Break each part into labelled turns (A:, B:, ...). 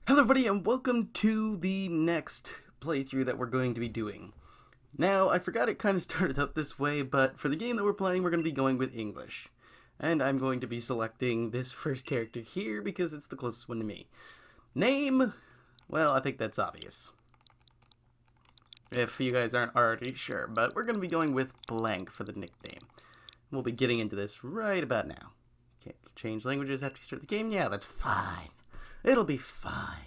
A: Hello everybody and welcome to the next playthrough that we're going to be doing. Now, I forgot it kind of started out this way, but for the game that we're playing, we're going to be going with English. And I'm going to be selecting this first character here because it's the closest one to me. Name? Well, I think that's obvious. If you guys aren't already sure, but we're going to be going with blank for the nickname. We'll be getting into this right about now. Can't change languages after you start the game? Yeah, that's fine. It'll be fine.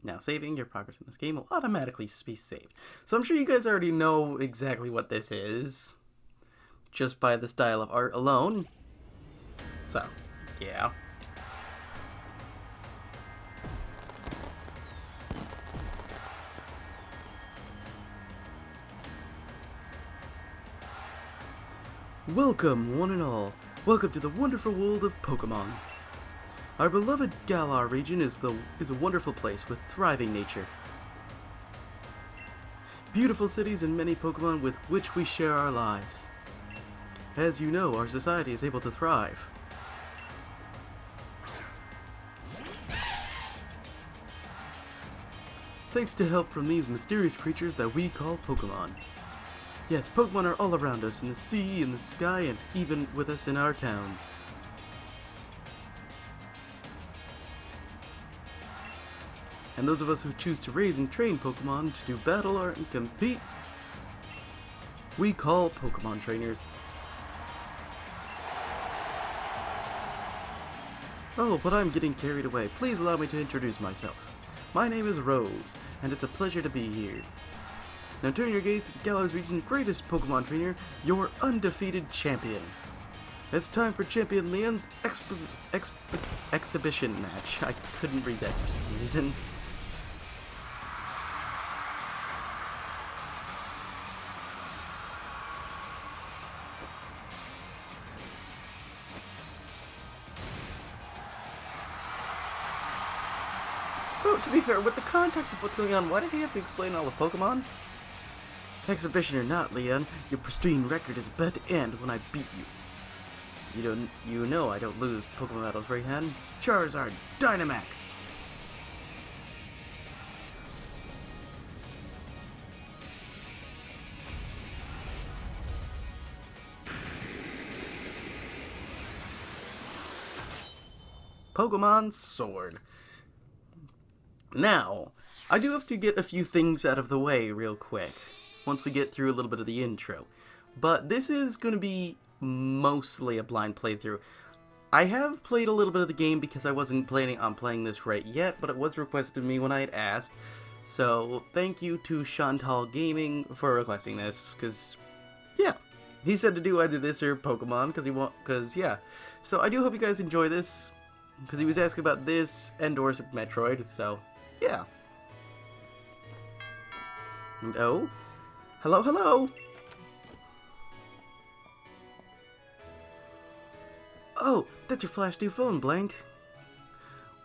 A: Now, saving your progress in this game will automatically be saved. So I'm sure you guys already know exactly what this is, just by the style of art alone. So, yeah. Welcome, one and all. Welcome to the wonderful world of Pokemon. Our beloved Galar region is a wonderful place with thriving nature. Beautiful cities and many Pokemon with which we share our lives. As you know, our society is able to thrive. Thanks to help from these mysterious creatures that we call Pokemon. Yes, Pokemon are all around us, in the sea, in the sky, and even with us in our towns. And those of us who choose to raise and train Pokemon to do battle art and compete, we call Pokemon trainers. Oh, but I'm getting carried away. Please allow me to introduce myself. My name is Rose, and it's a pleasure to be here. Now turn your gaze to the Galar region's greatest Pokemon trainer, your undefeated champion. It's time for Champion Leon's exhibition match. I couldn't read that for some reason. Oh, to be fair, with the context of what's going on, why did he have to explain all of Pokemon? Exhibition or not, Leon, your pristine record is about to end when I beat you. You know I don't lose Pokemon battles, right, Han? Charizard, Dynamax! Pokemon Sword. Now, I do have to get a few things out of the way real quick, once we get through a little bit of the intro. But this is going to be mostly a blind playthrough. I have played a little bit of the game because I wasn't planning on playing this right yet, but it was requested of me when I had asked. So, thank you to Chantal Gaming for requesting this, because, yeah. He said to do either this or Pokemon, because yeah. So, I do hope you guys enjoy this, because he was asking about this and or Super Metroid, so, yeah. And oh, hello, hello! Oh, that's your flash new phone, Blank.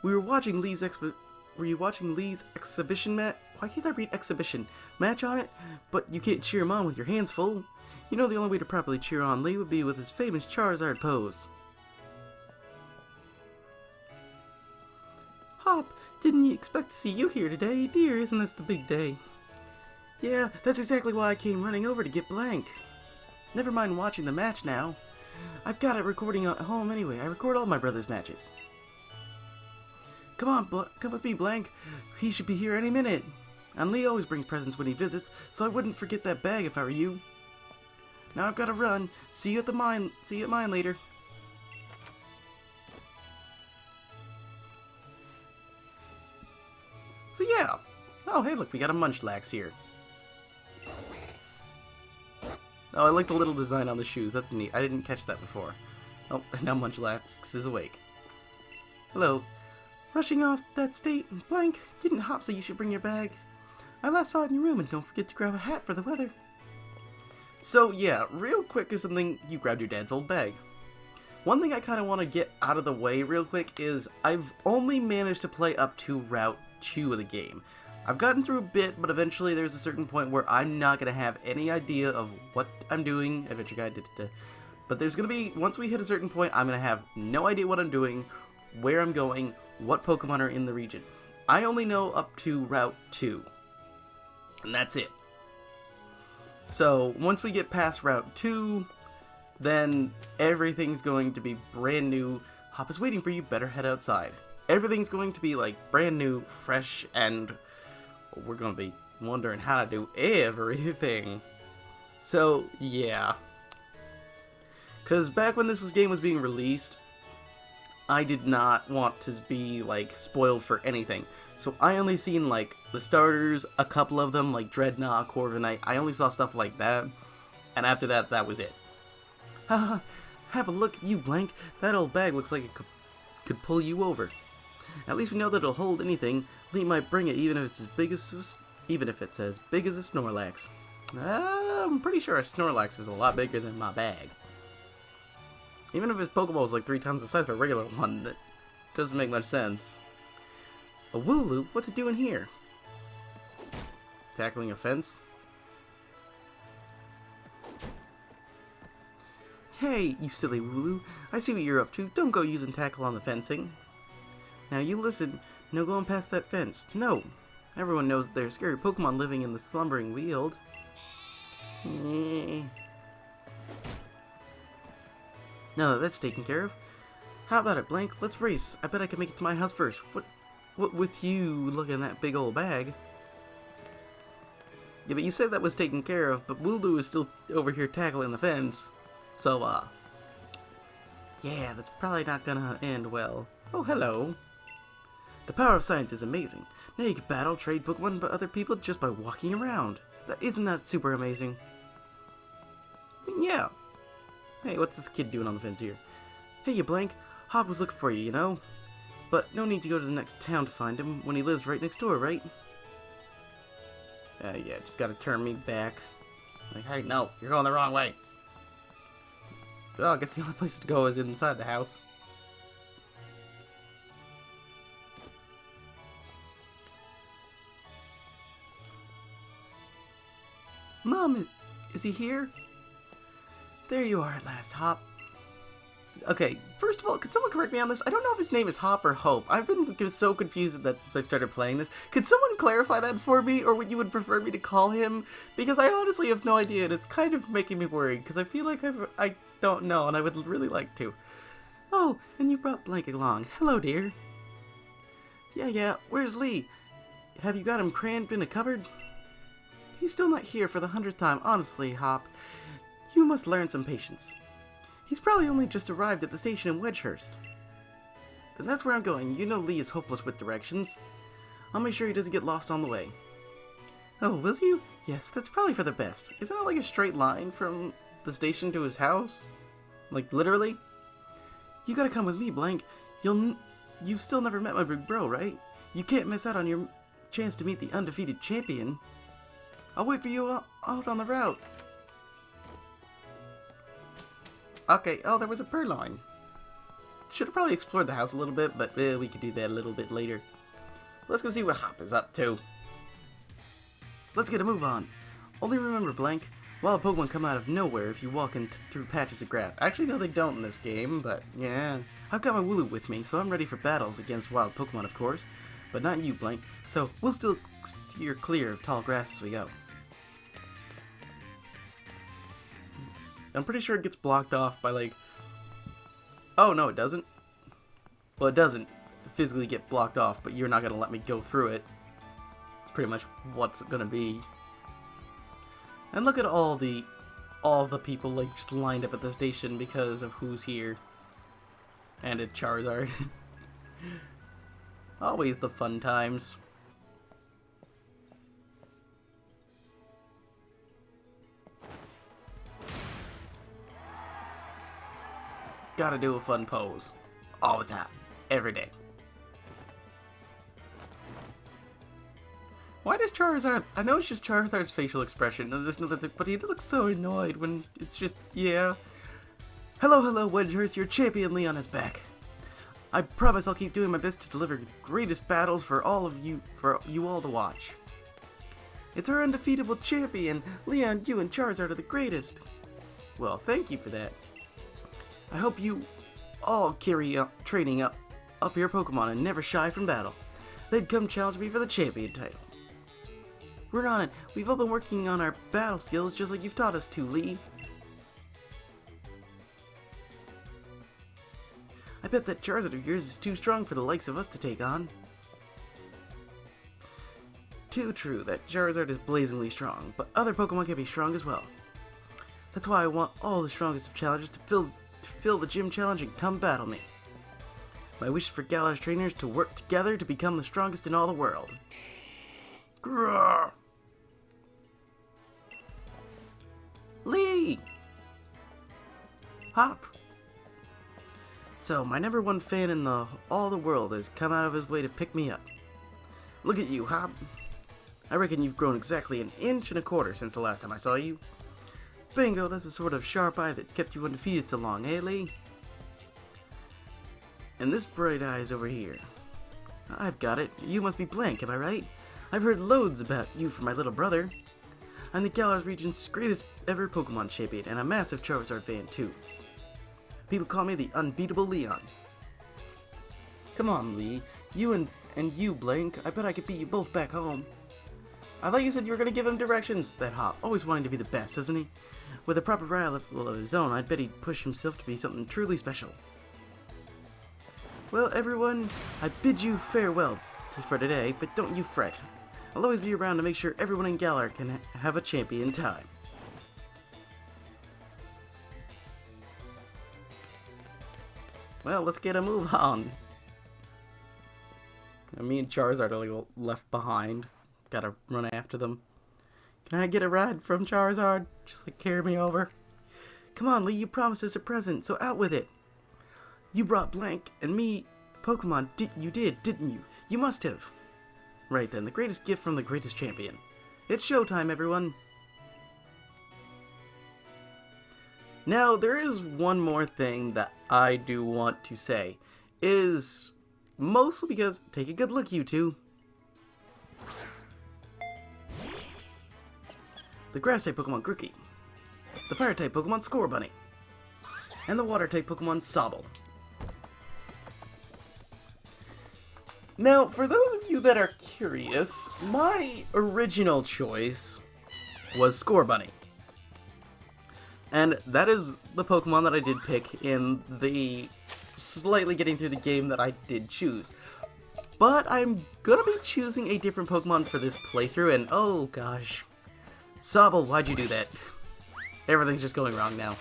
A: We were watching Were you watching Lee's exhibition match? Why can't I read exhibition? Match on it? But you can't cheer him on with your hands full. You know the only way to properly cheer on Lee would be with his famous Charizard pose. Hop, didn't expect to see you here today. Dear, isn't this the big day? Yeah, that's exactly why I came running over to get Blank. Never mind watching the match now. I've got it recording at home anyway. I record all my brother's matches. Come on, come with me, Blank. He should be here any minute. And Lee always brings presents when he visits, so I wouldn't forget that bag if I were you. Now I've got to run. See you at mine later. So yeah. Oh, hey, look, we got a Munchlax here. Oh, I like the little design on the shoes. That's neat. I didn't catch that before. Oh, now Munchlax is awake. Hello. Rushing off that state, Blank, didn't Hop say you should bring your bag? I last saw it in your room, and don't forget to grab a hat for the weather. So yeah, real quick is something, you grabbed your dad's old bag. One thing I kind of want to get out of the way real quick is I've only managed to play up to Route 2 of the game. I've gotten through a bit, but eventually there's a certain point where I'm not going to have any idea of what I'm doing. Adventure Guide, But there's going to be, once we hit a certain point, I'm going to have no idea what I'm doing, where I'm going, what Pokemon are in the region. I only know up to Route 2, and that's it. So once we get past Route 2, then everything's going to be brand new. Hop is waiting for you, better head outside. Everything's going to be like brand new, fresh, and we're going to be wondering how to do everything. So yeah. Because back when this game was being released, I did not want to be like spoiled for anything. So I only seen like the starters, a couple of them like Dreadnought, Corviknight. I only saw stuff like that, and after that, that was it. Haha, have a look, you Blank. That old bag looks like it could pull you over. At least we know that it'll hold anything. Lee might bring it, even if it's as big as a Snorlax. I'm pretty sure a Snorlax is a lot bigger than my bag. Even if his Pokeball is like 3 times the size of a regular one, that doesn't make much sense. A Wooloo? What's it doing here? Tackling a fence? Hey, you silly Wooloo. I see what you're up to. Don't go using tackle on the fencing. Now you listen. No going past that fence. No. Everyone knows that there are scary Pokemon living in the slumbering field. Now that that's taken care of, how about it, Blank? Let's race. I bet I can make it to my house first. What with you looking at that big old bag? Yeah, but you said that was taken care of, but Wooloo is still over here tackling the fence. So, yeah, that's probably not gonna end well. Oh, hello. The power of science is amazing. Now you can battle, trade Pokemon by other people just by walking around. Isn't that super amazing? I mean, yeah. Hey, what's this kid doing on the fence here? Hey, you Blank. Hop was looking for you, you know? But no need to go to the next town to find him when he lives right next door, right? Yeah, just gotta turn me back. Like, hey, no, you're going the wrong way. Well, I guess the only place to go is inside the house. Mom, is he here? There you are at last, Hop. Okay, first of all, could someone correct me on this? I don't know if his name is Hop or Hope. I've been so confused that since I've started playing this. Could someone clarify that for me, or what you would prefer me to call him? Because I honestly have no idea, and it's kind of making me worried, because I feel like I don't know, and I would really like to. Oh, and you brought Blank along. Hello, dear. Yeah, where's Lee? Have you got him crammed in a cupboard? He's still not here for the 100th time, honestly, Hop. You must learn some patience. He's probably only just arrived at the station in Wedgehurst. Then that's where I'm going. You know Lee is hopeless with directions. I'll make sure he doesn't get lost on the way. Oh, will you? Yes, that's probably for the best. Isn't it like a straight line from the station to his house? Like, literally? You gotta come with me, Blank. You've still never met my big bro, right? You can't miss out on your chance to meet the undefeated champion. I'll wait for you out on the route. Okay, oh, there was a purloin. Should have probably explored the house a little bit, but we could do that a little bit later. Let's go see what Hop is up to. Let's get a move on. Only remember, Blank, wild Pokemon come out of nowhere if you walk through patches of grass. Actually, no, they don't in this game, but yeah. I've got my Wooloo with me, so I'm ready for battles against wild Pokemon, of course. But not you, Blank, so we'll still steer clear of tall grass as we go. I'm pretty sure it gets blocked off by, like... Oh, no, it doesn't. Well, it doesn't physically get blocked off, but you're not going to let me go through it. It's pretty much what's going to be. And look at all the people, like, just lined up at the station because of who's here. And a Charizard. Always the fun times. Gotta do a fun pose. All the time. Every day. Why does Charizard... I know it's just Charizard's facial expression, and there's nothing, but he looks so annoyed when it's just... Yeah. Hello, Wedgehurst. Your champion Leon is back. I promise I'll keep doing my best to deliver the greatest battles for you all to watch. It's our undefeatable champion. Leon, you and Charizard are the greatest. Well, thank you for that. I hope you all carry training up up your Pokemon and never shy from battle. They'd come challenge me for the champion title. We're on it. We've all been working on our battle skills just like you've taught us to, Lee. I bet that Charizard of yours is too strong for the likes of us to take on. Too true that Charizard is blazingly strong, but other Pokemon can be strong as well. That's why I want all the strongest of challengers to fill the gym challenge and come battle me. My wish is for Galar's trainers to work together to become the strongest in all the world. Grrr! Lee! Hop! So, my #1 fan in all the world has come out of his way to pick me up. Look at you, Hop. I reckon you've grown exactly 1.25 inches since the last time I saw you. Bingo, that's the sort of sharp eye that's kept you undefeated so long, eh, Lee? And this bright eye's over here. I've got it. You must be Blank, am I right? I've heard loads about you from my little brother. I'm the Galar region's greatest ever Pokemon champion, and a massive Charizard fan, too. People call me the unbeatable Leon. Come on, Lee. You and you, Blank. I bet I could beat you both back home. I thought you said you were going to give him directions. That Hop, always wanting to be the best, isn't he? With a proper rival of his own, I'd bet he'd push himself to be something truly special. Well, everyone, I bid you farewell for today, but don't you fret. I'll always be around to make sure everyone in Galar can have a champion time. Well, let's get a move on. Me and Charizard are like left behind. Gotta run after them. Can I get a ride from Charizard? Just like carry me over. Come on, Lee, you promised us a present, so out with it. You brought Blank and me Pokemon. You did, didn't you? You must have. Right then, the greatest gift from the greatest champion. It's showtime, everyone. Now, there is one more thing that I do want to say. Is mostly because, take a good look, you two. The Grass-type Pokemon Grookey. The Fire-type Pokemon Scorbunny. And the Water-type Pokemon Sobble. Now, for those of you that are curious, my original choice was Scorbunny. And that is the Pokemon that I did pick in the slightly getting through the game that I did choose. But I'm gonna be choosing a different Pokemon for this playthrough, and oh gosh. Sobble, why'd you do that? Everything's just going wrong now.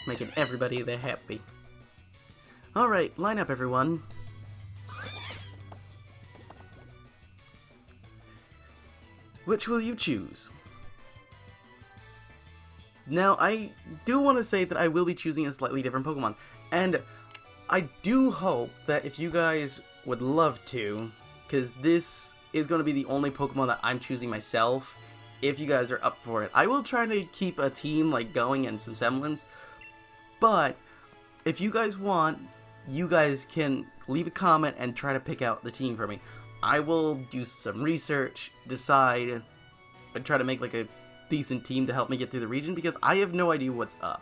A: Making everybody there happy. Alright, line up everyone. Which will you choose? Now, I do want to say that I will be choosing a slightly different Pokemon. And I do hope that if you guys would love to, because this is going to be the only Pokemon that I'm choosing myself, if you guys are up for it. I will try to keep a team like going and some semblance, but if you guys want, you guys can leave a comment and try to pick out the team for me. I will do some research, decide, and try to make like a decent team to help me get through the region, because I have no idea what's up.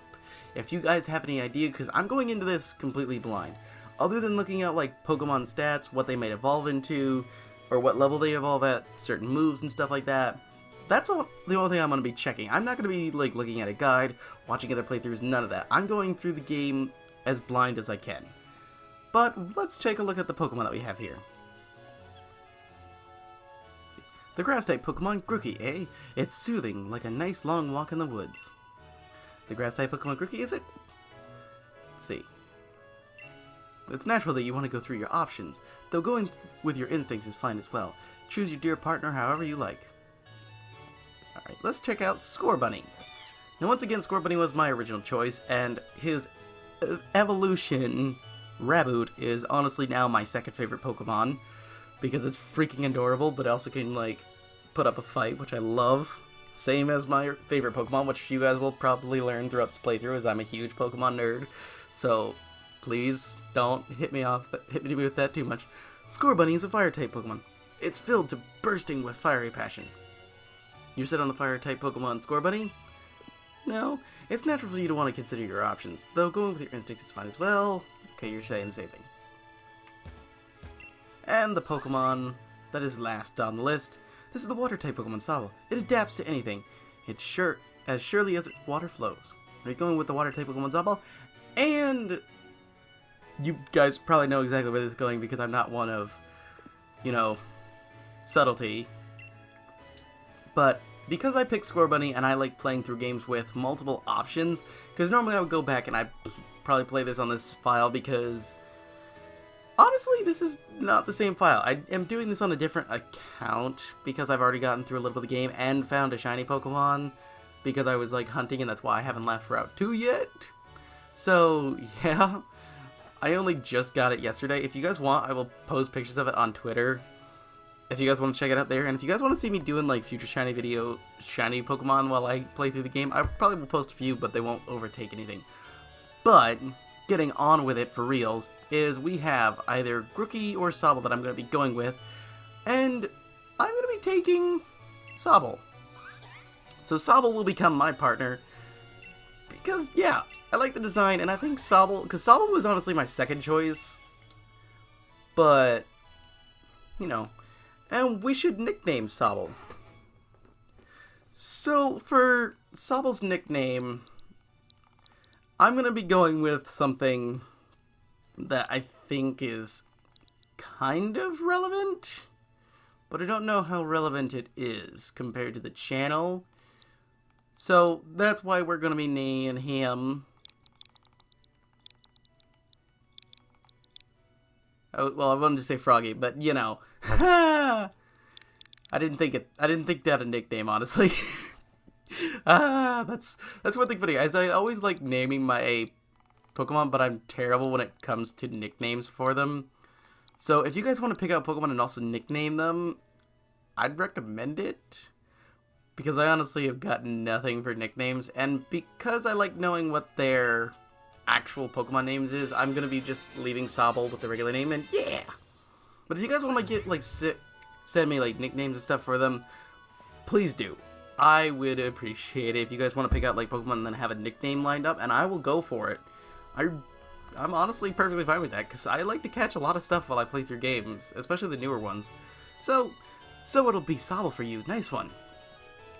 A: If you guys have any idea, because I'm going into this completely blind. Other than looking at like Pokemon stats, what they might evolve into, or what level they evolve at, certain moves and stuff like that. That's the only thing I'm going to be checking. I'm not going to be like looking at a guide, watching other playthroughs, none of that. I'm going through the game as blind as I can. But let's take a look at the Pokemon that we have here. The Grass-type Pokemon Grookey, eh? It's soothing, like a nice long walk in the woods. The Grass-type Pokemon Grookey, is it? Let's see. It's natural that you want to go through your options, though going with your instincts is fine as well. Choose your dear partner however you like. Alright, let's check out Scorbunny. Now once again, Scorbunny was my original choice, and his evolution, Raboot, is honestly now my second favorite Pokemon, because it's freaking adorable, but also can, like, put up a fight, which I love. Same as my favorite Pokemon, which you guys will probably learn throughout this playthrough, as I'm a huge Pokemon nerd. So, please don't hit me with that too much. Scorbunny is a Fire-type Pokemon. It's filled to bursting with fiery passion. You sit on the Fire-type Pokemon Scorbunny? No, it's natural for you to want to consider your options, though going with your instincts is fine as well. Okay, you're saying the same thing. And the Pokemon that is last on the list. This is the water-type Pokemon Sobble. It adapts to anything. It's as surely as water flows. Are you going with the water-type Pokemon Sobble? And you guys probably know exactly where this is going because I'm not one of, you know, subtlety. But because I picked Scorbunny and I like playing through games with multiple options, because normally I would go back and I'd probably play this on this file because honestly, this is not the same file. I am doing this on a different account because I've already gotten through a little bit of the game and found a shiny Pokemon because I was like hunting, and that's why I haven't left Route 2 yet. So, yeah. I only just got it yesterday. If you guys want, I will post pictures of it on Twitter. If you guys want to check it out there. And if you guys want to see me doing like future shiny Pokemon while I play through the game, I probably will post a few, but they won't overtake anything. But getting on with it for reals is we have either Grookey or Sobble that I'm going to be going with, and I'm going to be taking Sobble. So Sobble will become my partner because, yeah, I like the design, and I think Sobble, because Sobble was honestly my second choice, but, you know, and we should nickname Sobble. So for Sobble's nickname, I'm going to be going with something that I think is kind of relevant, but I don't know how relevant it is compared to the channel. So that's why we're going to be naming him. Oh, well, I wanted to say Froggy, but you know. I didn't think that a nickname, honestly. That's one thing funny. As I always like naming my Pokemon, but I'm terrible when it comes to nicknames for them. So if you guys want to pick out Pokemon and also nickname them, I'd recommend it. Because I honestly have gotten nothing for nicknames, and because I like knowing what their actual Pokemon names is, I'm gonna be just leaving Sobble with the regular name, and yeah! But if you guys want to get, like, send me, like, nicknames and stuff for them, please do. I would appreciate it if you guys want to pick out, like, Pokemon and then have a nickname lined up, and I will go for it. I'm honestly perfectly fine with that, because I like to catch a lot of stuff while I play through games, especially the newer ones. So it'll be Sobble for you. Nice one.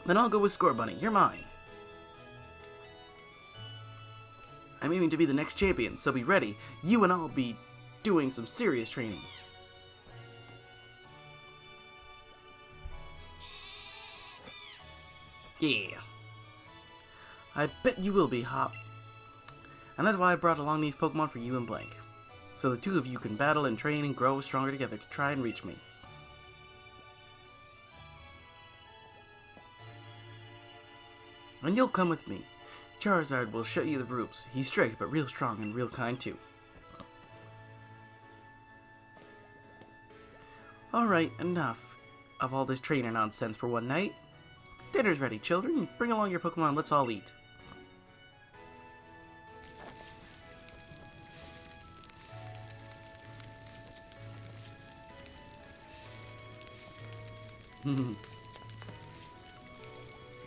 A: Then I'll go with Scorbunny. You're mine. I'm aiming to be the next champion, so be ready. You and I'll be doing some serious training. Yeah. I bet you will be, Hop. And that's why I brought along these Pokemon for you and Blank. So the two of you can battle and train and grow stronger together to try and reach me. And you'll come with me. Charizard will show you the ropes. He's strict, but real strong and real kind too. Alright, enough of all this trainer nonsense for one night. Dinner's ready, children. Bring along your Pokemon, let's all eat.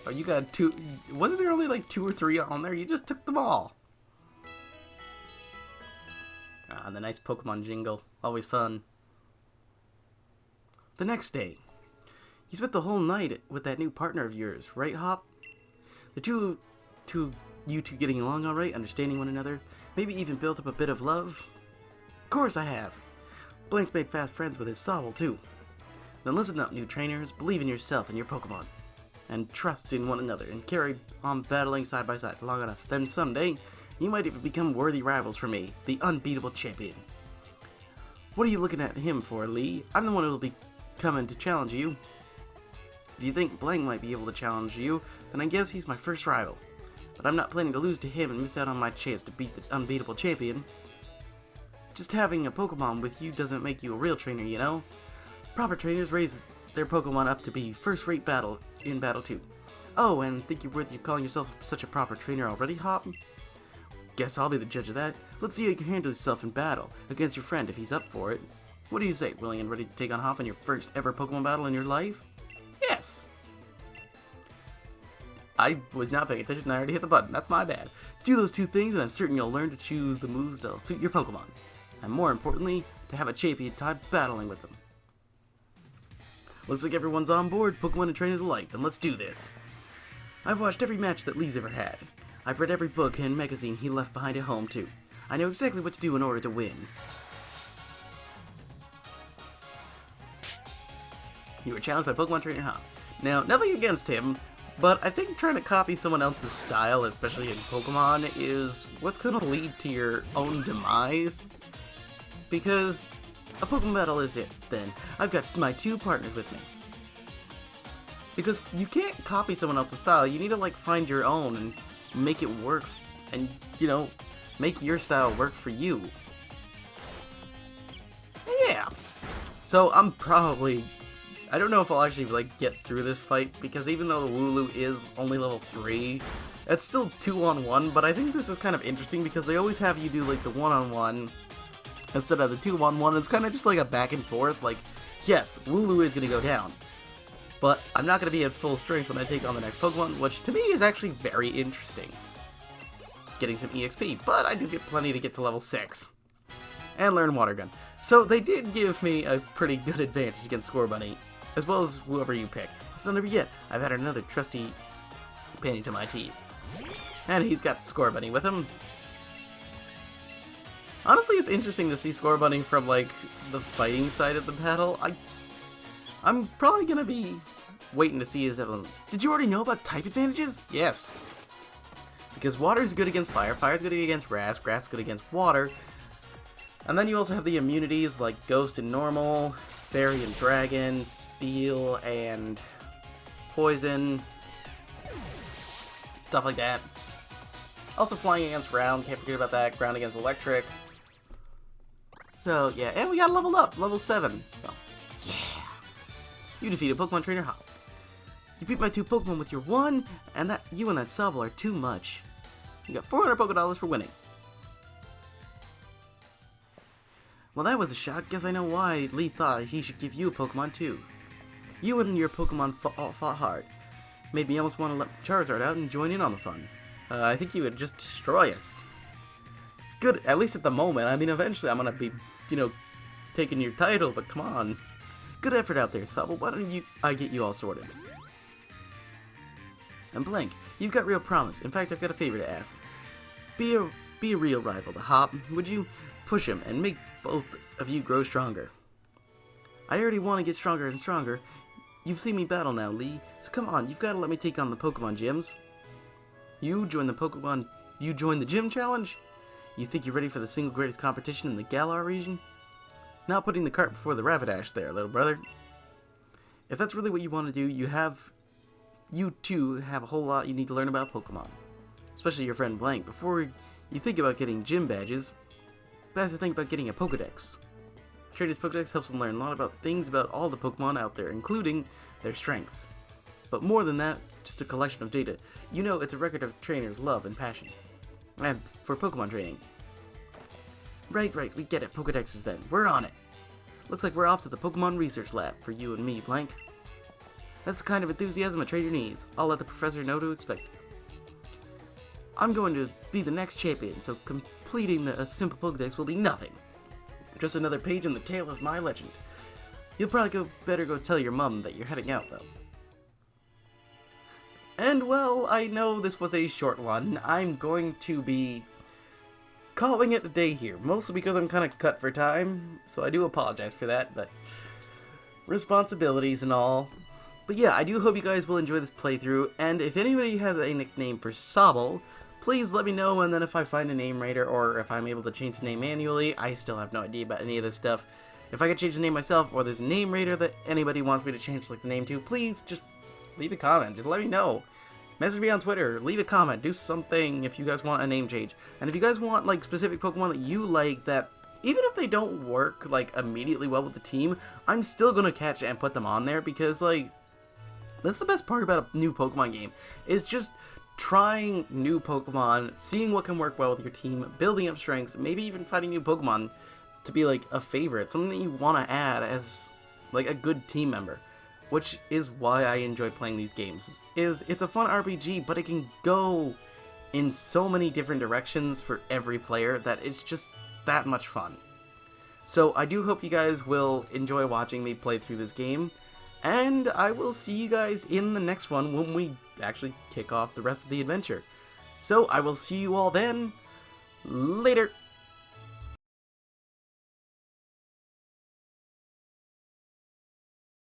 A: Oh, you got two. Wasn't there only like 2 or 3 on there? You just took them all. Ah, the nice Pokemon jingle. Always fun. The next day. You spent the whole night with that new partner of yours, right, Hop? The you two getting along alright, understanding one another, maybe even built up a bit of love? Of course I have. Blank's made fast friends with his Sobble, too. Then listen up, new trainers. Believe in yourself and your Pokemon. And trust in one another, and carry on battling side by side long enough. Then someday, you might even become worthy rivals for me, the unbeatable champion. What are you looking at him for, Lee? I'm the one who will be coming to challenge you. If you think Blank might be able to challenge you, then I guess he's my first rival. But I'm not planning to lose to him and miss out on my chance to beat the unbeatable champion. Just having a Pokemon with you doesn't make you a real trainer, you know? Proper trainers raise their Pokemon up to be first-rate in battle too. Oh, and think you're worthy of calling yourself such a proper trainer already, Hop? Guess I'll be the judge of that. Let's see how you can handle yourself in battle against your friend if he's up for it. What do you say, willing and ready to take on Hop in your first ever Pokemon battle in your life? Yes! I was not paying attention and I already hit the button. That's my bad. Do those two things and I'm certain you'll learn to choose the moves that'll suit your Pokemon. And more importantly, to have a champion time battling with them. Looks like everyone's on board, Pokemon and trainers alike, then let's do this. I've watched every match that Lee's ever had. I've read every book and magazine he left behind at home too. I know exactly what to do in order to win. You were challenged by Pokemon Trainer Hop. Now, nothing against him, but I think trying to copy someone else's style, especially in Pokemon, is what's going to lead to your own demise. Because a Pokemon battle is it, then. I've got my two partners with me. Because you can't copy someone else's style, you need to, like, find your own and make it work, and, you know, make your style work for you. Yeah. So, I'm probably... I don't know if I'll actually, like, get through this fight, because even though Wooloo is only level 3, it's still 2-on-1, but I think this is kind of interesting because they always have you do, like, the 1-on-1 instead of the 2-on-1. It's kind of just like a back and forth, like, yes, Wooloo is going to go down, but I'm not going to be at full strength when I take on the next Pokemon, which to me is actually very interesting. Getting some EXP, but I do get plenty to get to level 6. And learn Water Gun. So they did give me a pretty good advantage against Scorbunny, as well as whoever you pick. It's not over yet. I've added another trusty companion to my team. And he's got Scorbunny with him. Honestly, it's interesting to see Scorbunny from, like, the fighting side of the battle. I'm probably gonna be waiting to see his evidence. Did you already know about type advantages? Yes. Because water's good against fire, fire's good against grass, grass is good against water. And then you also have the immunities like Ghost and Normal, Fairy and Dragon, Steel and Poison, stuff like that. Also Flying against Ground, can't forget about that, Ground against Electric. So yeah, and we got leveled up, level 7, so yeah. You defeated Pokemon Trainer Hop. You beat my 2 Pokemon with your 1, and that you and that Sobble are too much. You got 400 Pokedollars for winning. Well, that was a shock. Guess I know why Lee thought he should give you a Pokemon too. You and your Pokemon fought hard. Made me almost want to let Charizard out and join in on the fun. I think you would just destroy us. Good, at least at the moment. I mean, eventually I'm gonna be, you know, taking your title, but come on. Good effort out there, Sobble. Why don't I get you all sorted? And Blank, you've got real promise. In fact, I've got a favor to ask. Be a real rival to Hop, would you? Push him and make both of you grow stronger. I already want to get stronger and stronger. You've seen me battle now, Lee, so come on, you've got to let me take on the Pokemon gyms. You join the gym challenge? You think you're ready for the single greatest competition in the Galar region? Not putting the cart before the Rapidash there, little brother. If that's really what you want to do, you too have a whole lot you need to learn about Pokemon. Especially your friend Blank. Before you think about getting gym badges, best to think about getting a Pokedex. Trader's Pokedex helps them learn a lot about things about all the Pokemon out there, including their strengths. But more than that, just a collection of data. You know, it's a record of trainers' love and passion. And for Pokemon training. Right, we get it. Pokedexes then. We're on it. Looks like we're off to the Pokemon Research Lab for you and me, Blank. That's the kind of enthusiasm a trader needs. I'll let the professor know to expect you. I'm going to be the next champion, so completing a simple Pokedex will be nothing. Just another page in the tale of my legend. You'll probably better go tell your mom that you're heading out, though. And, well, I know this was a short one. I'm going to be calling it a day here, mostly because I'm kind of cut for time, so I do apologize for that, but responsibilities and all. But yeah, I do hope you guys will enjoy this playthrough, and if anybody has a nickname for Sobble, please let me know, and then if I find a name writer, or if I'm able to change the name manually, I still have no idea about any of this stuff. If I could change the name myself, or there's a name writer that anybody wants me to change like the name to, please just leave a comment, just let me know. Message me on Twitter, leave a comment, do something if you guys want a name change. And if you guys want like specific Pokemon that you like that, even if they don't work like immediately well with the team, I'm still gonna catch and put them on there because like, that's the best part about a new Pokemon game, is just trying new Pokemon, seeing what can work well with your team, building up strengths, maybe even finding new Pokemon to be like a favorite, something that you want to add as like a good team member. which is why I enjoy playing these games. It's a fun RPG, but it can go in so many different directions for every player that it's just that much fun. So I do hope you guys will enjoy watching me play through this game, and I will see you guys in the next one when we actually kick off the rest of the adventure. So I will see you all then. Later!